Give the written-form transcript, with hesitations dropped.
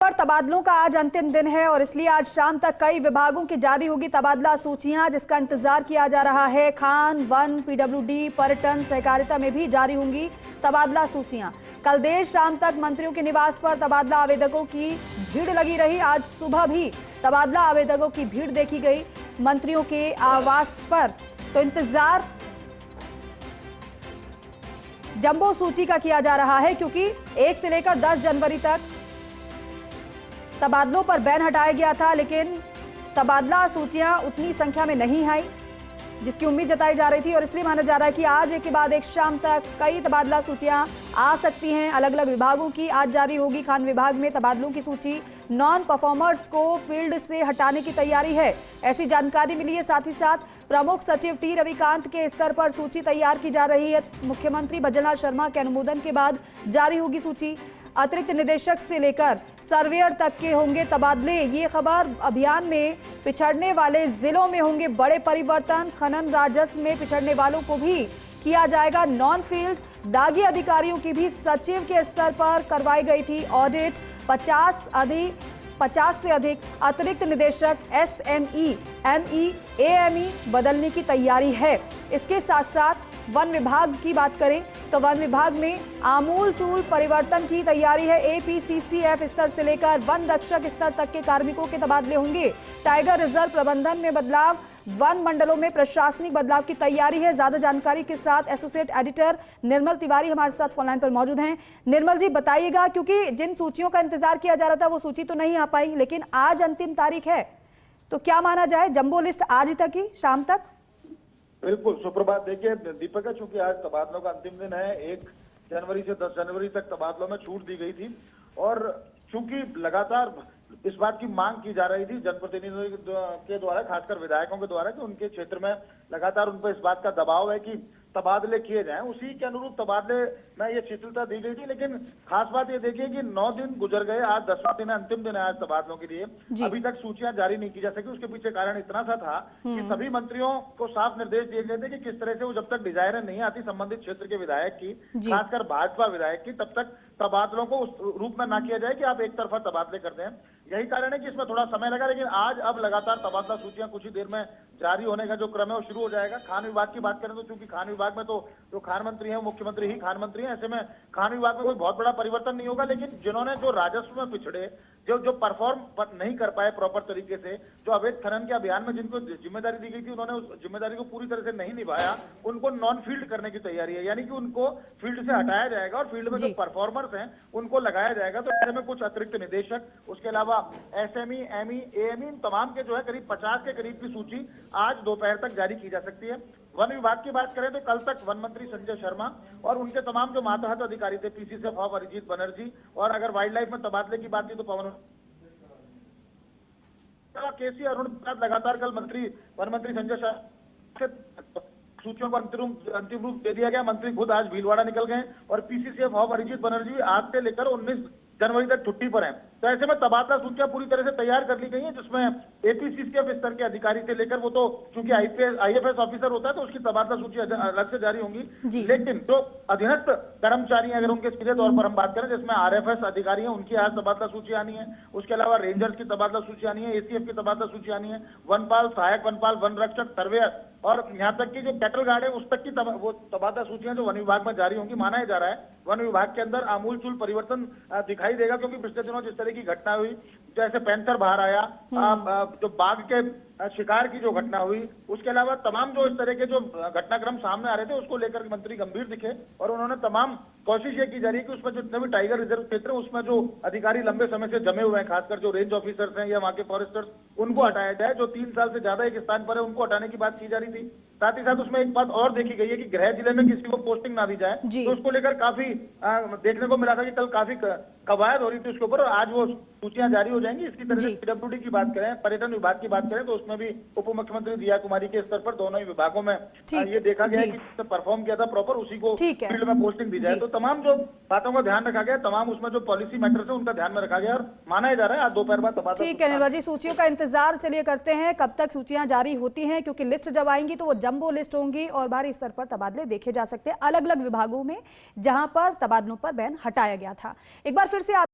पर तबादलों का आज अंतिम दिन है और इसलिए आज शाम तक कई विभागों की जारी होगी तबादला सूचियां, जिसका इंतजार किया जा रहा है। खान, वन, पीडब्ल्यूडी, पर्यटन, सहकारिता में भी जारी होंगी तबादला सूचियां। कल देर शाम तक मंत्रियों के निवास पर तबादला आवेदकों की भीड़ लगी रही। आज सुबह भी तबादला आवेदकों की भीड़ देखी गई मंत्रियों के आवास पर। तो इंतजार जंबो सूची का किया जा रहा है, क्योंकि 1 से लेकर 10 जनवरी तक तबादलों पर बैन हटाया गया था, लेकिन तबादला सूचियां उतनी संख्या में नहीं आई जिसकी उम्मीद जताई जा रही थी। और इसलिए माना जा रहा है कि आज एक के बाद एक शाम तक कई तबादला सूचियां आ सकती हैं। अलग अलग विभागों की आज जारी होगी। खान विभाग में तबादलों की सूची, नॉन परफॉर्मर्स को फील्ड से हटाने की तैयारी है, ऐसी जानकारी मिली है। साथ ही साथ प्रमुख सचिव टी रविकांत के स्तर पर सूची तैयार की जा रही है। मुख्यमंत्री भजनलाल शर्मा के अनुमोदन के बाद जारी होगी सूची। अतिरिक्त निदेशक से लेकर सर्वेयर तक के होंगे तबादले। ये खबर अभियान में पिछड़ने वाले जिलों में होंगे बड़े परिवर्तन। खनन राजस्व में पिछड़ने वालों को भी किया जाएगा नॉन फील्ड। दागी अधिकारियों की भी सचिव के स्तर पर करवाई गई थी ऑडिट। 50 से अधिक अतिरिक्त निदेशक SME, ME, AME बदलने की तैयारी है। इसके साथ साथ वन विभाग की बात करें तो वन विभाग में आमूलचूल परिवर्तन की तैयारी है। APCCF स्तर से लेकर वन रक्षक स्तर तक के कार्मिकों के तबादले होंगे। टाइगर रिजर्व प्रबंधन में बदलाव, वन मंडलों में प्रशासनिक बदलाव की तैयारी है। ज्यादा जानकारी के साथ एसोसिएट एडिटर निर्मल तिवारी हमारे साथ फोनलाइन पर मौजूद हैं। निर्मल जी, बताइएगा, क्योंकि जिन सूचियों का इंतजार किया जा रहा था वो सूची तो नहीं आ पाई, लेकिन आज अंतिम तारीख है, तो क्या माना जाए जंबो लिस्ट आज तक ही शाम तक? बिल्कुल, सुप्रभात। देखिए दीपक, चूंकि आज तबादलों का अंतिम दिन है, 1 जनवरी से 10 जनवरी तक तबादलों में छूट दी गई थी और चूंकि लगातार इस बात की मांग की जा रही थी जनप्रतिनिधियों के द्वारा, खासकर विधायकों के द्वारा, कि उनके क्षेत्र में लगातार उन पर इस बात का दबाव है कि तबादले किए जाएं, उसी के अनुरूप तबादले में ये शिथिलता दी गई थी। लेकिन खास बात ये देखिए कि 9 दिन गुजर गए, आज 10वां दिन है, अंतिम दिन है आज तबादलों के लिए। अभी तक सूचियां जारी नहीं की जा सकी। उसके पीछे कारण इतना सा था कि सभी मंत्रियों को साफ निर्देश दिए गए थे कि किस तरह से वो जब तक डिजायरें नहीं आती संबंधित क्षेत्र के विधायक की, खासकर भाजपा विधायक की, तब तक तबादलों को उस रूप में ना किया जाए कि आप एक तरफा तबादले करते हैं। यही कारण है कि इसमें थोड़ा समय लगा, लेकिन आज अब लगातार तबादला सूचियां कुछ ही देर में जारी होने का जो क्रम है वो शुरू हो जाएगा। खान विभाग की बात करें तो चूंकि खान विभाग में तो जो खान मंत्री हैं, मुख्यमंत्री ही खान मंत्री हैं, ऐसे में खान विभाग में कोई बहुत बड़ा परिवर्तन नहीं होगा। लेकिन जिन्होंने जो राजस्व में पिछड़े, जो परफॉर्म नहीं कर पाए प्रॉपर तरीके से, जो अवैध खनन के अभियान में जिनको जिम्मेदारी दी गई थी उन्होंने उस जिम्मेदारी को पूरी तरह से नहीं निभाया, उनको नॉन फील्ड करने की तैयारी है। यानी कि उनको फील्ड से हटाया जाएगा और फील्ड में जो परफॉर्मर्स हैं उनको लगाया जाएगा। तो ऐसे में कुछ अतिरिक्त निदेशक, उसके अलावा SME, ME, AME, इन तमाम के जो है करीब 50 के करीब की सूची आज दोपहर तक जारी की जा सकती है। वन विभाग की बात करें तो कल तक वन मंत्री संजय शर्मा और उनके तमाम जो मातहत अधिकारी थे, PCCF ऑफ अरिजीत बनर्जी, और अगर वाइल्ड लाइफ में तबादले की बात की तो पवन KC अरुण प्रसाद, लगातार कल वन मंत्री संजय शर्मा सूचियों को अंतिम रूप दे दिया गया। मंत्री खुद आज भीलवाड़ा निकल गए और PCCF ऑफ अरिजीत बनर्जी आज से लेकर 19 जनवरी तक छुट्टी पर हैं। तो ऐसे में तबादला सूचियां पूरी तरह से तैयार कर ली गई हैं, जिसमें APCCF स्तर के अधिकारी से लेकर, वो तो चूंकि IFS ऑफिसर होता है तो उसकी तबादला सूची अलग से जारी होंगी। लेकिन जो अधीनस्थ कर्मचारी अगर उनके सीधे तौर पर हम बात करें, जिसमें RFS अधिकारी हैं, उनकी आज तबादला सूची आनी है। उसके अलावा रेंजर्स की तबादला सूची आनी है, ACF की तबादला सूची आनी है, वनपाल, सहायक वनपाल, वन रक्षक, सर्वेयर और यहाँ तक की जो कैटल गार्ड है उस तक की वो तबादला सूचियां जो वन विभाग में जारी होंगी। माना जा रहा है वन विभाग के अंदर आमूलचूल परिवर्तन दिखाई देगा, क्योंकि पिछले दिनों जिस तरह की घटना हुई, जैसे पैंथर बाहर आया, जो बाघ के शिकार की जो घटना हुई, उसके अलावा तमाम जो इस तरह के जो घटनाक्रम सामने आ रहे थे उसको लेकर मंत्री गंभीर दिखे और उन्होंने तमाम कोशिश ये की जा रही है कि उसमें जितने भी टाइगर रिजर्व क्षेत्र है उसमें जो अधिकारी लंबे समय से जमे हुए हैं, खासकर जो रेंज ऑफिसर्स हैं या वहाँ के फॉरेस्टर्स, उनको हटाया जाए। जो 3 साल से ज्यादा एक स्थान पर है उनको हटाने की बात की जा रही थी। साथ ही साथ उसमें एक बात और देखी गई है कि गृह जिले में किसी को पोस्टिंग ना दी जाए, तो उसको लेकर काफी देखने को मिला था कि कल काफी कवायद हो रही थी उसके ऊपर, और आज वो सूचियां जारी हो जाएंगी। इसकी तरह से PWD की बात करें, पर्यटन विभाग की बात करें तो उसमें भी उप मुख्यमंत्री दिया कुमारी के स्तर पर दोनों ही विभागों में ये देखा गया कि परफॉर्म किया था प्रॉपर, उसी को फील्ड में पोस्टिंग दी जाए। तो तमाम जो बातों का ध्यान रखा गया, तमाम उसमें जो पॉलिसी मैटर्स है उनका ध्यान में रखा गया और माना जा रहा है आज दोपहर बाद तबादला। ठीक है निर्मल जी, सूचियों का इंतजार चलिए करते हैं कब तक सूचियां जारी होती हैं, क्योंकि लिस्ट जब आएंगी तो वो जंबो लिस्ट होंगी और भारी स्तर पर तबादले देखे जा सकते हैं अलग अलग विभागों में जहां पर तबादलों पर बैन हटाया गया था। एक बार फिर से